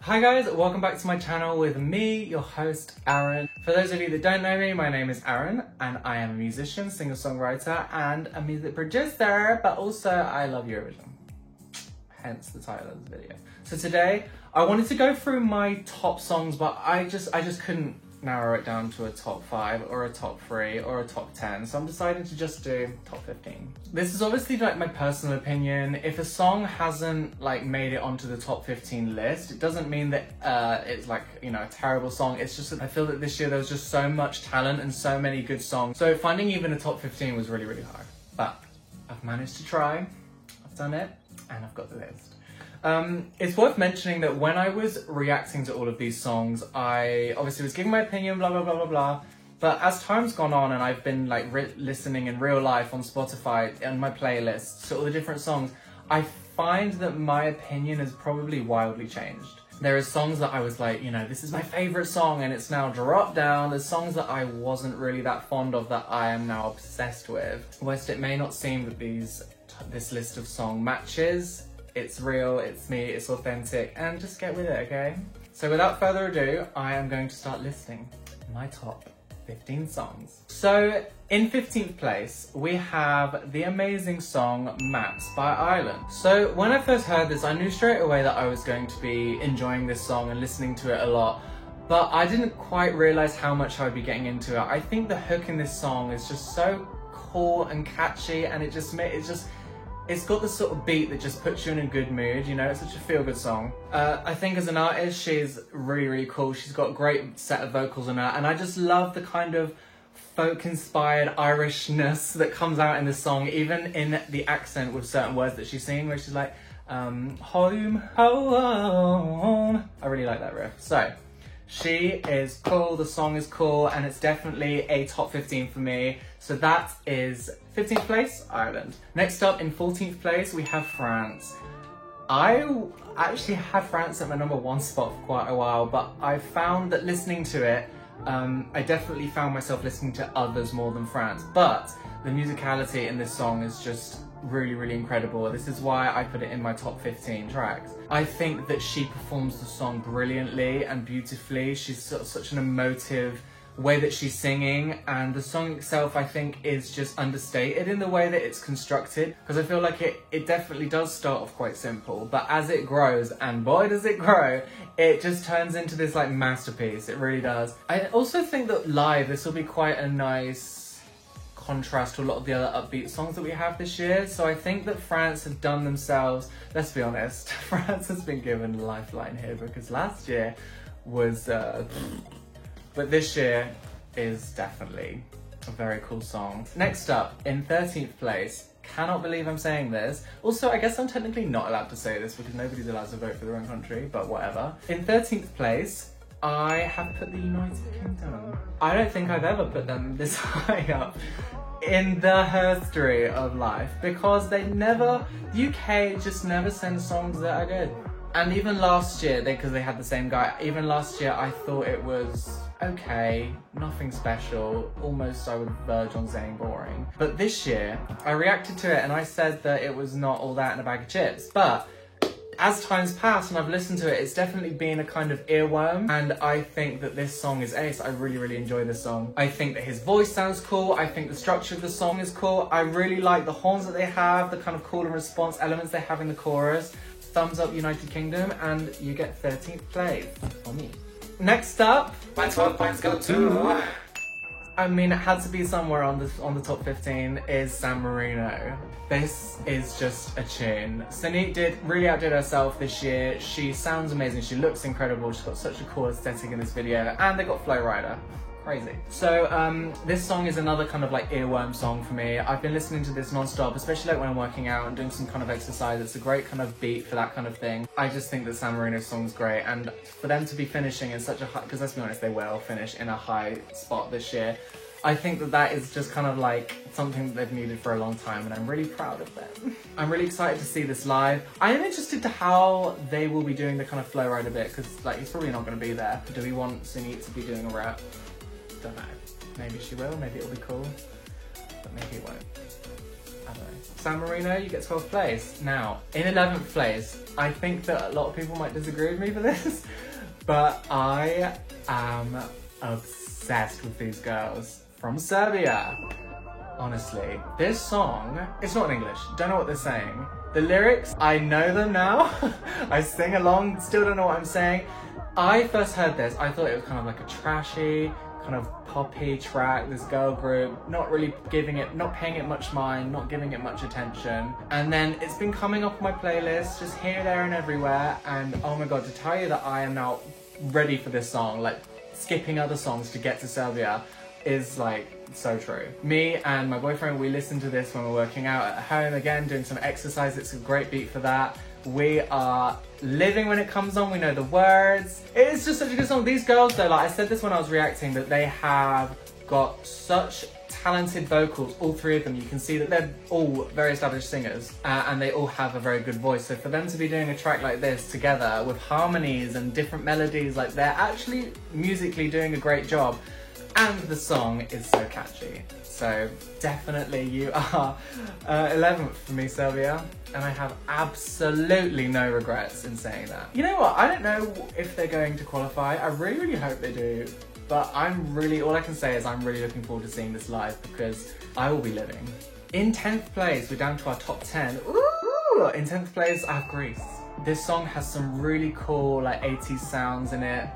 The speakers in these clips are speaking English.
Hi guys, welcome back to my channel with me, your host, Aaron. For those of you that don't know me, my name is Aaron and I am a musician, singer-songwriter and a music producer, but also I love Eurovision. Hence the title of this video. So today, I wanted to go through my top songs, but I just couldn't narrow it down to a top 5 or a top 3 or a top 10, so I'm deciding to just do top 15. This is obviously like my personal opinion. If a song hasn't like made it onto the top 15 list, it doesn't mean that it's like, you know, a terrible song. It's just that I feel that this year there was just so much talent and so many good songs, so finding even a top 15 was really hard. But I've managed to try, I've done it, and I've got the list. It's worth mentioning that when I was reacting to all of these songs, I obviously was giving my opinion, blah, blah, blah, blah, blah. But as time's gone on and I've been like listening in real life on Spotify and my playlists to all the different songs, I find that my opinion has probably wildly changed. There are songs that I was like, you know, this is my favorite song and it's now dropped down. There's songs that I wasn't really that fond of that I am now obsessed with. Whilst it may not seem that this list of song matches, it's real, it's me, it's authentic, and just get with it, okay? So without further ado, I am going to start listing my top 15 songs. So in 15th place, we have the amazing song Maps by Island. So when I first heard this, I knew straight away that I was going to be enjoying this song and listening to it a lot, but I didn't quite realize how much I would be getting into it. I think the hook in this song is just so cool and catchy, and it's got this sort of beat that just puts you in a good mood, you know, it's such a feel-good song. I think as an artist, she's really cool. She's got a great set of vocals on her, and I just love the kind of folk-inspired Irishness that comes out in this song, even in the accent with certain words that she's singing, where she's like, home, home. I really like that riff. So, she is cool, the song is cool, and it's definitely a top 15 for me. So that is 15th place, Ireland. Next up in 14th place, we have France. I actually had France at my #1 spot for quite a while, but I found that listening to it, I definitely found myself listening to others more than France. But the musicality in this song is just really incredible. This is why I put it in my top 15 tracks. I think that she performs the song brilliantly and beautifully. She's such an emotive way that she's singing, and the song itself I think is just understated in the way that it's constructed, because I feel like it definitely does start off quite simple, but as it grows, and boy does it grow, it just turns into this like masterpiece. It really does. I also think that live this will be quite a nice contrast to a lot of the other upbeat songs that we have this year. So I think that France have done themselves, let's be honest, France has been given a lifeline here, because last year was but this year is definitely a very cool song. Next up, in 13th place, cannot believe I'm saying this. Also, I guess I'm technically not allowed to say this because nobody's allowed to vote for their own country, but whatever. In 13th place, I have put the United Kingdom. I don't think I've ever put them this high up in the history of life, because UK just never sends songs that are good. And even last year, because they had the same guy, even last year I thought it was okay, nothing special, almost I would verge on saying boring. But this year, I reacted to it and I said that it was not all that in a bag of chips. But as time's passed and I've listened to it, it's definitely been a kind of earworm, and I think that this song is ace. I really enjoy this song. I think that his voice sounds cool, I think the structure of the song is cool, I really like the horns that they have, the kind of call and response elements they have in the chorus. Thumbs up United Kingdom, and you get 13th place for me. Next up, my 12 points go to, I mean, it had to be somewhere on the top 15, is San Marino. This is just a tune. Sonique really outdid herself this year. She sounds amazing, she looks incredible, she's got such a cool aesthetic in this video, and they got Flow Rider. Crazy. So this song is another kind of like earworm song for me. I've been listening to this non-stop, especially like when I'm working out and doing some kind of exercise. It's a great kind of beat for that kind of thing. I just think that San Marino's song's great, and for them to be finishing in such a high, because let's be honest, they will finish in a high spot this year. I think that that is just kind of like something that they've needed for a long time, and I'm really proud of them. I'm really excited to see this live. I am interested to how they will be doing the kind of Flow Rider bit, because like he's probably not going to be there. Do we want Sonique to be doing a rap? Don't know. Maybe she will, maybe it'll be cool, but maybe it won't. I don't know. San Marino, you get 12th place. Now, in 11th place, I think that a lot of people might disagree with me for this, but I am obsessed with these girls from Serbia. Honestly, this song, it's not in English, don't know what they're saying. The lyrics, I know them now. I sing along, still don't know what I'm saying. I first heard this, I thought it was kind of like a trashy, kind of poppy track, this girl group, not really paying it much mind, not giving it much attention. And then it's been coming up on my playlist, just here, there and everywhere. And oh my God, to tell you that I am now ready for this song, like skipping other songs to get to Serbia is like so true. Me and my boyfriend, we listen to this when we're working out at home, again, doing some exercise. It's a great beat for that. We are living when it comes on, we know the words. It is just such a good song. These girls though, like I said this when I was reacting, that they have got such talented vocals, all three of them. You can see that they're all very established singers and they all have a very good voice. So for them to be doing a track like this together with harmonies and different melodies, like they're actually musically doing a great job. And the song is so catchy. So definitely you are 11th for me, Serbia. And I have absolutely no regrets in saying that. You know what, I don't know if they're going to qualify. I really, really hope they do. But all I can say is I'm really looking forward to seeing this live because I will be living. In 10th place, we're down to our top 10. Ooh! In 10th place, I have Greece. This song has some really cool like 80s sounds in it.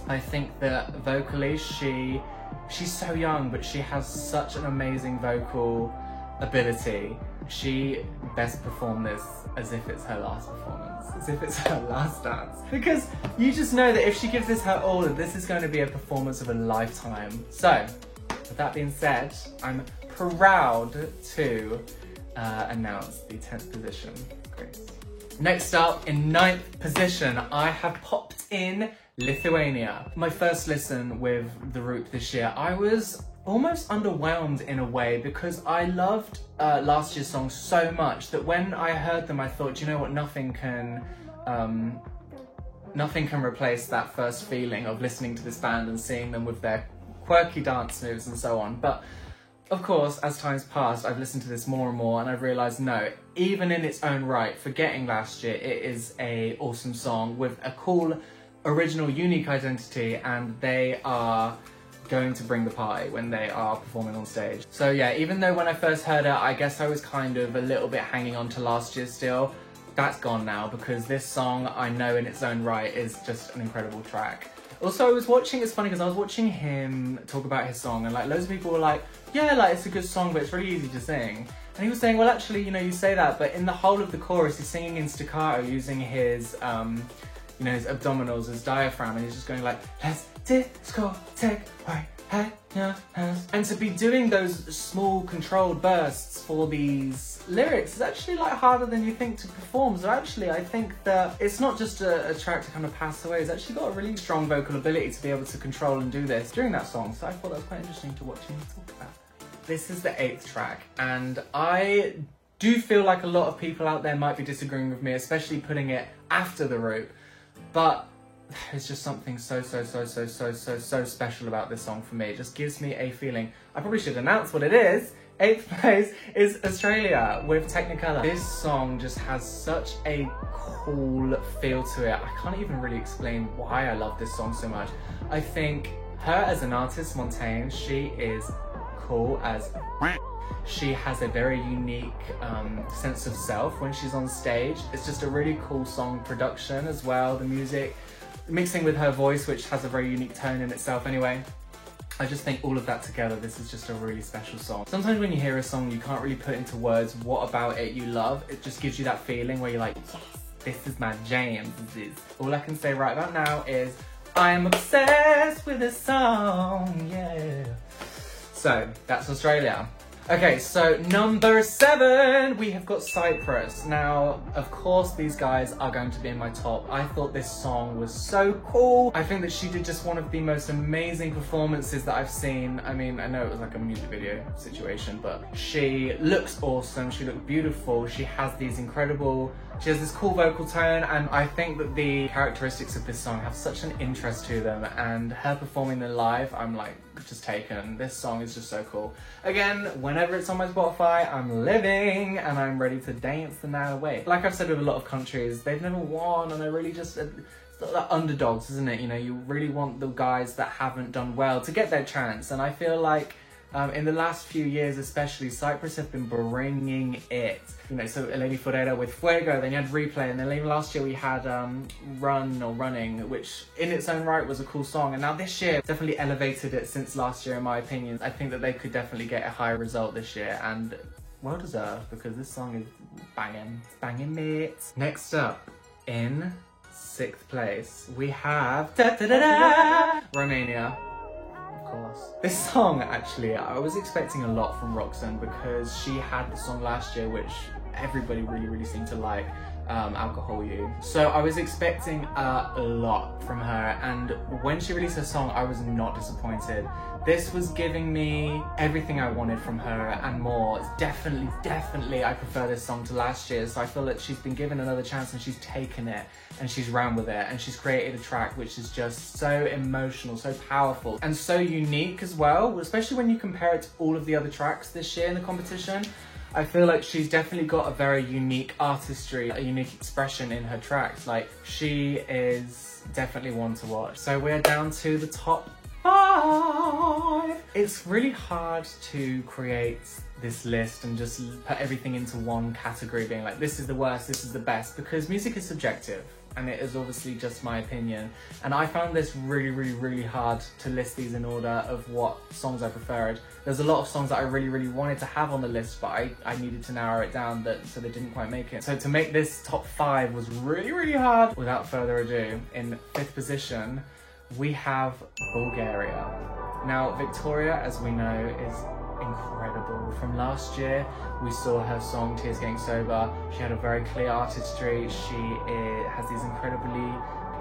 I think that vocally she's so young, but she has such an amazing vocal ability. She best perform this as if it's her last performance, as if it's her last dance. Because you just know that if she gives this her all, that this is going to be a performance of a lifetime. So, with that being said, I'm proud to announce the 10th position, Greece. Next up, in 9th position, I have popped in Lithuania. My first listen with The Roop this year, I was almost underwhelmed in a way because I loved last year's songs so much that when I heard them I thought, you know what, nothing can replace that first feeling of listening to this band and seeing them with their quirky dance moves and so on. But of course, as time's passed, I've listened to this more and more and I've realised no, even in its own right, forgetting last year, it is an awesome song with a cool, original, unique identity, and they are going to bring the party when they are performing on stage. So yeah, even though when I first heard it, I guess I was kind of a little bit hanging on to last year still, that's gone now because this song, I know in its own right, is just an incredible track. Also, I was watching, it's funny because I was watching him talk about his song and like loads of people were like, yeah, like it's a good song, but it's really easy to sing. And he was saying, well, actually, you know, you say that, but in the whole of the chorus, he's singing in staccato using his, you know, his abdominals, his diaphragm, and he's just going like, let's discotheque right at your house. And to be doing those small controlled bursts for these lyrics is actually like harder than you think to perform. So actually I think that it's not just a track to kind of pass away, it's actually got a really strong vocal ability to be able to control and do this during that song. So I thought that was quite interesting to watch him talk about. This is the 8th track, and I do feel like a lot of people out there might be disagreeing with me, especially putting it after The Roop. But there's just something so special about this song for me. It just gives me a feeling. I probably should announce what it is. 8th place is Australia with Technicolor. This song just has such a cool feel to it. I can't even really explain why I love this song so much. I think her as an artist, Montaigne, she is cool as... She has a very unique sense of self when she's on stage. It's just a really cool song production as well, the music, mixing with her voice, which has a very unique tone in itself anyway. I just think all of that together, this is just a really special song. Sometimes when you hear a song, you can't really put into words what about it you love. It just gives you that feeling where you're like, yes, this is my jam. All I can say right about now is, I am obsessed with this song, yeah. So, that's Australia. Okay, so number 7, we have got Cyprus. Now, of course, these guys are going to be in my top. I thought this song was so cool. I think that she did just one of the most amazing performances that I've seen. I mean, I know it was like a music video situation, but she looks awesome. She looked beautiful. She has this cool vocal tone, and I think that the characteristics of this song have such an interest to them, and her performing them live, I'm like just taken. This song is just so cool. Again, whenever it's on my Spotify, I'm living and I'm ready to dance the night away. Like I've said with a lot of countries, they've never won, and I really just, it's like underdogs, isn't it? You know, you really want the guys that haven't done well to get their chance. And I feel like in the last few years especially, Cyprus have been bringing it. You know, so Eleni Foureira with Fuego, then you had Replay, and then even last year we had Running, which in its own right was a cool song. And now this year definitely elevated it since last year, in my opinion. I think that they could definitely get a higher result this year, and well deserved, because this song is banging. It's banging, mate. Next up, in 6th place, we have Romania. This song, actually, I was expecting a lot from Roxanne, because she had the song last year which everybody really seemed to like, Alcohol You. So I was expecting a lot from her, and when she released her song, I was not disappointed. This was giving me everything I wanted from her and more. It's definitely I prefer this song to last year, so I feel that she's been given another chance and she's taken it and she's ran with it, and she's created a track which is just so emotional, so powerful, and so unique as well, especially when you compare it to all of the other tracks this year in the competition. I feel like she's definitely got a very unique artistry, a unique expression in her tracks. Like, she is definitely one to watch. So we're down to the top 5. It's really hard to create this list and just put everything into one category, being like, this is the worst, this is the best, because music is subjective. And it is obviously just my opinion. And I found this really hard to list these in order of what songs I preferred. There's a lot of songs that I really wanted to have on the list, but I needed to narrow it down, so they didn't quite make it. So to make this top 5 was really hard. Without further ado, in 5th position, we have Bulgaria. Now, Victoria, as we know, is incredible. From last year, we saw her song Tears Getting Sober. She had a very clear artistry. She has these incredibly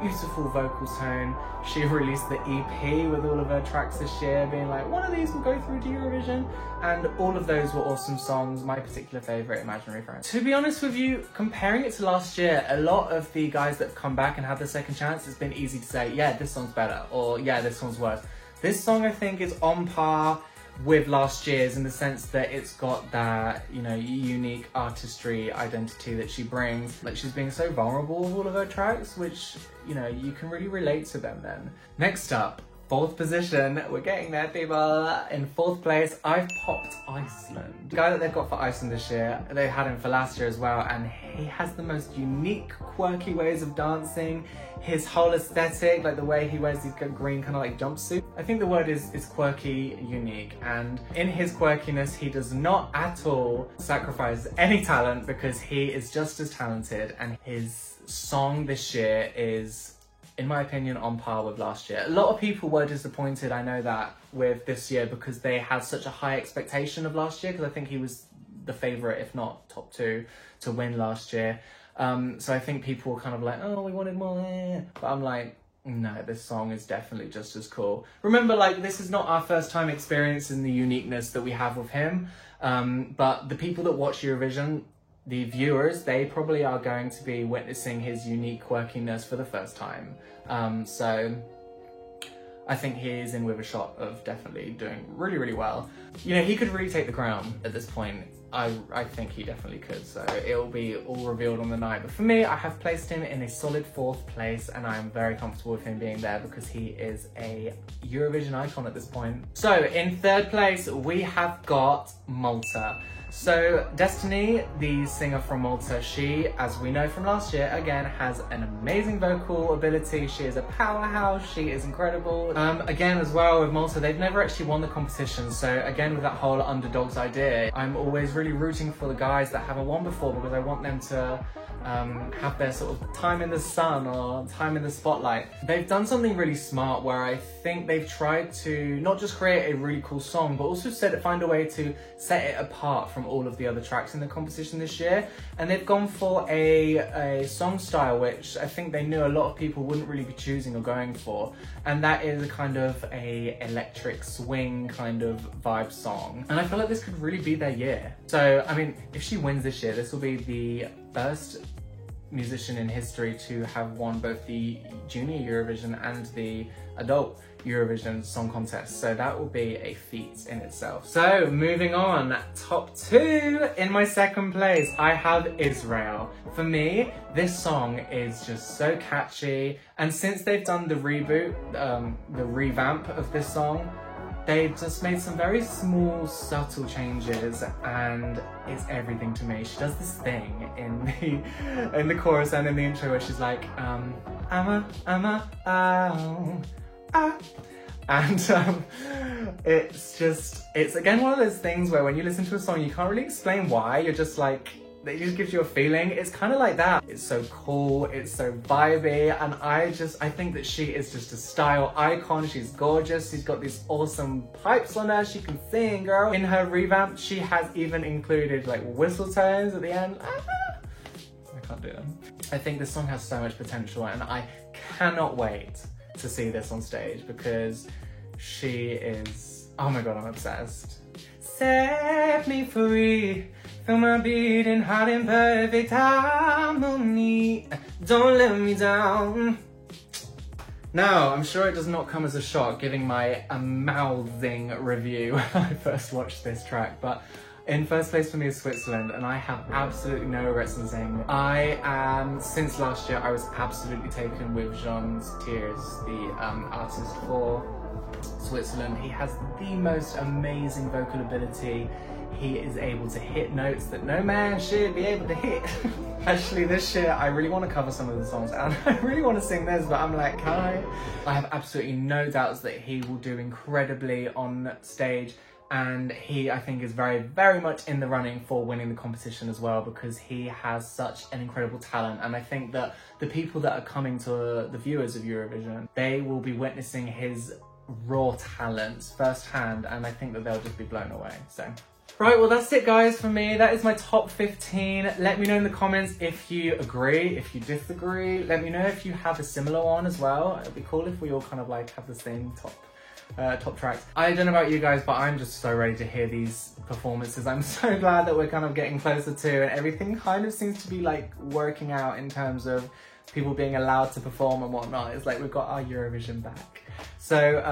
beautiful vocal tone. She released the EP with all of her tracks this year, being like, one of these will go through to Eurovision, and all of those were awesome songs. My particular favourite, Imaginary Friend. To be honest with you, comparing it to last year, a lot of the guys that have come back and had their second chance, it's been easy to say, yeah, this song's better, or yeah, this song's worse. This song, I think, is on par with last year's, in the sense that it's got that, you know, unique artistry identity that she brings. Like, she's being so vulnerable with all of her tracks, which, you know, you can really relate to them then. Next up, 4th position, we're getting there, people. In 4th place, I've popped Iceland. The guy that they've got for Iceland this year, they had him for last year as well, and he has the most unique, quirky ways of dancing. His whole aesthetic, like the way he wears these green kind of like jumpsuit. I think the word is quirky, unique, and in his quirkiness, he does not at all sacrifice any talent, because he is just as talented, and his song this year is, in my opinion, on par with last year. A lot of people were disappointed, I know that, with this year, because they had such a high expectation of last year, because I think he was the favourite, if not top 2, to win last year. So I think people were kind of like, oh, we wanted more, but I'm like, no, this song is definitely just as cool. Remember, like, this is not our first time experiencing the uniqueness that we have with him, but the people that watch Eurovision, the viewers, they probably are going to be witnessing his unique quirkiness for the first time. So I think he is in with a shot of definitely doing really well. You know, he could really take the crown at this point. I think he definitely could, so it'll be all revealed on the night. But for me, I have placed him in a solid 4th place, and I'm very comfortable with him being there, because he is a Eurovision icon at this point. So in 3rd place, we have got Malta. So Destiny, the singer from Malta, she, as we know from last year, again, has an amazing vocal ability. She is a powerhouse, she is incredible. Again, as well, with Malta, they've never actually won the competition. So again, with that whole underdogs idea, I'm always really rooting for the guys that haven't won before, because I want them to have their sort of time in the sun or time in the spotlight. They've done something really smart, where I think they've tried to not just create a really cool song, but also find a way to set it apart from all of the other tracks in the competition this year. And they've gone for a song style which I think they knew a lot of people wouldn't really be choosing or going for, and that is a kind of a electric swing kind of vibe song. And I feel like this could really be their year. So I mean, if she wins this year, this will be the first musician in history to have won both the Junior Eurovision and the Adult Eurovision Song Contest, so that will be a feat in itself. So moving on, top 2. In my second place, I have Israel. For me, this song is just so catchy, and since they've done the reboot, the revamp of this song, they've just made some very small, subtle changes, and it's everything to me. She does this thing in the chorus and in the intro where she's like, and it's again one of those things where when you listen to a song, you can't really explain why. You're just like, it just gives you a feeling. It's kind of like that. It's so cool, it's so vibey, and I think that she is just a style icon. She's gorgeous, she's got these awesome pipes on her, she can sing, girl. In her revamp, she has even included like whistle tones at the end. I can't do them. I think this song has so much potential, and I cannot wait to see this on stage because she is, oh my god, I'm obsessed. Set me free, feel my beating heart in perfect harmony, don't let me down. Now, I'm sure it does not come as a shock giving my mouthing review when I first watched this track, but in first place for me is Switzerland, and I have absolutely no regrets in saying since last year, I was absolutely taken with Jean's Tears, the artist for Switzerland. He has the most amazing vocal ability. He is able to hit notes that no man should be able to hit. Actually, this year, I really want to cover some of the songs, and I really want to sing this, but I'm like, can I have absolutely no doubts that he will do incredibly on stage. And he, I think, is very, very much in the running for winning the competition as well, because he has such an incredible talent. And I think that the people that are coming to the viewers of Eurovision, they will be witnessing his raw talent firsthand, and I think that they'll just be blown away. So, right, well, that's it, guys, for me. That is my top 15. Let me know in the comments if you agree, if you disagree. Let me know if you have a similar one as well. It'd be cool if we all kind of like have the same top tracks. I don't know about you guys, but I'm just so ready to hear these performances. I'm so glad that we're kind of getting closer to, and everything kind of seems to be like working out in terms of people being allowed to perform and whatnot. It's like we've got our Eurovision back. So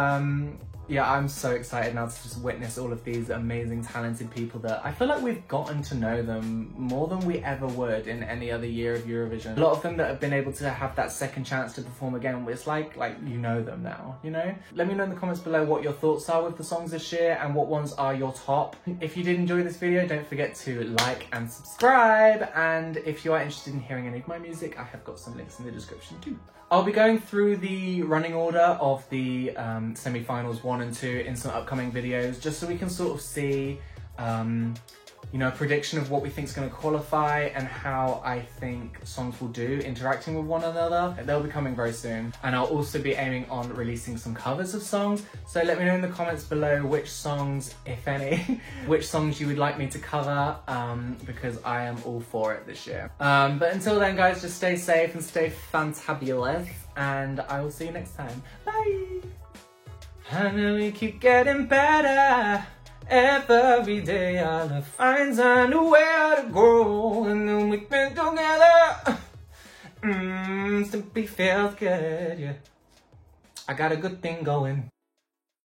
yeah, I'm so excited now to just witness all of these amazing, talented people that I feel like we've gotten to know them more than we ever would in any other year of Eurovision. A lot of them that have been able to have that second chance to perform again, it's like you know them now, you know? Let me know in the comments below what your thoughts are with the songs this year and what ones are your top. If you did enjoy this video, don't forget to like and subscribe. And if you are interested in hearing any of my music, I have got some links in the description too. I'll be going through the running order of the semi-finals 1 and 2 in some upcoming videos, just so we can sort of see, you know, a prediction of what we think is going to qualify and how I think songs will do interacting with one another. They'll be coming very soon. And I'll also be aiming on releasing some covers of songs. So let me know in the comments below which songs, if any, which songs you would like me to cover, because I am all for it this year. But until then, guys, just stay safe and stay fantabulous, and I will see you next time. Bye! And we keep getting better. Every day I'll find somewhere to go, and then we can together. Simply feels good, yeah. I got a good thing going.